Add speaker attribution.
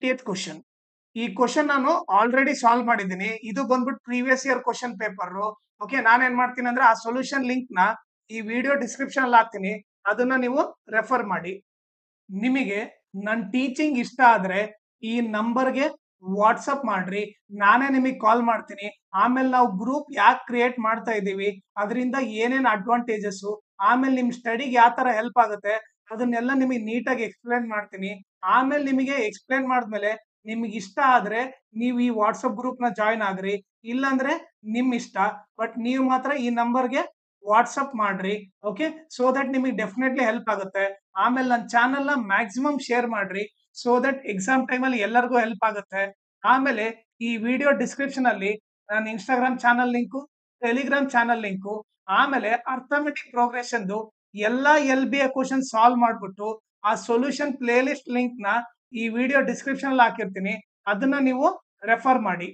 Speaker 1: 80th question. ಈ question ನಾನು already solve ಮಾಡಿದ್ದೀನಿ. ಇದು ಬಂದ್ಬಿಟ್ಟು previous year question paper. Okay, ನಾನೇನ್ ಮಾಡ್ತೀನಿ ಅಂದ್ರೆ ಆ ಸೊಲ್ಯೂಷನ್ ಲಿಂಕ್ ನ ಈ ವಿಡಿಯೋ ಡಿಸ್ಕ್ರಿಪ್ಷನ್ ಅಲ್ಲಿ ಹಾಕ್ತೀನಿ, ಅದನ್ನ ನೀವು ರೆಫರ್ ಮಾಡಿ. ನಿಮಗೆ ನನ್ನ ಟೀಚಿಂಗ್ ಇಷ್ಟ ಆದ್ರೆ ಈ ನಂಬರ್ಗೆ ವಾಟ್ಸಪ್ ಮಾಡ್ರಿ, ನಾನೇ ನಿಮಗೆ ಕಾಲ್ ಮಾಡ್ತೀನಿ. ಆಮೇಲೆ ನಾವು ಗ್ರೂಪ್ ಯಾಕೆ ಕ್ರಿಯೇಟ್ ಮಾಡ್ತಾ ಇದೀವಿ, ಅದರಿಂದ ಏನೇನ್ ಅಡ್ವಾಂಟೇಜಸ್, ಆಮೇಲೆ ನಿಮ್ ಸ್ಟಡಿಗೆ ಯಾವ ತರ ಹೆಲ್ಪ್ ಆಗುತ್ತೆ ಅದನ್ನೆಲ್ಲ ನಿಮಗೆ ನೀಟಾಗಿ ಎಕ್ಸ್ಪ್ಲೇನ್ ಮಾಡ್ತೀನಿ. ಆಮೇಲೆ ನಿಮಗೆ ಎಕ್ಸ್ಪ್ಲೇನ್ ಮಾಡಿದ್ಮೇಲೆ ನಿಮ್ಗೆ ಇಷ್ಟ ಆದ್ರೆ ನೀವು ಈ ವಾಟ್ಸಪ್ ಗ್ರೂಪ್ ನ ಜಾಯಿನ್ ಆಗ್ರಿ, ಇಲ್ಲಾಂದ್ರೆ ನಿಮ್ ಇಷ್ಟ. ಬಟ್ ನೀವು ಮಾತ್ರ ಈ ನಂಬರ್ಗೆ ವಾಟ್ಸಪ್ ಮಾಡ್ರಿ. ಓಕೆ, ಸೋ ದಟ್ ನಿಮಗೆ ಡೆಫಿನೆಟ್ಲಿ ಹೆಲ್ಪ್ ಆಗುತ್ತೆ. ಆಮೇಲೆ ನನ್ನ ಚಾನೆಲ್ ನ ಮ್ಯಾಕ್ಸಿಮಮ್ ಶೇರ್ ಮಾಡ್ರಿ, ಸೋ ದಟ್ ಎಕ್ಸಾಮ್ ಟೈಮ್ ಅಲ್ಲಿ ಎಲ್ಲರಿಗೂ ಹೆಲ್ಪ್ ಆಗುತ್ತೆ. ಆಮೇಲೆ ಈ ವಿಡಿಯೋ ಡಿಸ್ಕ್ರಿಪ್ಷನ್ ಅಲ್ಲಿ ನನ್ನ Instagram channel link, Telegram channel link, ಆಮೇಲೆ ಅರ್ಥಮೆಟಿಕ್ ಪ್ರೋಗ್ರೆಷನ್ ಎಲ್ಲಾ LBA ಕ್ವಶನ್ ಸಾಲ್ವ್ ಮಾಡ್ಬಿಟ್ಟು ಆ ಸೊಲ್ಯೂಷನ್ ಪ್ಲೇ ಲಿಸ್ಟ್ ಲಿಂಕ್ ನ ಈ ವಿಡಿಯೋ ಡಿಸ್ಕ್ರಿಪ್ಷನ್ ಅಲ್ಲಿ ಹಾಕಿರ್ತೀನಿ, ಅದನ್ನ ನೀವು ರೆಫರ್ ಮಾಡಿ.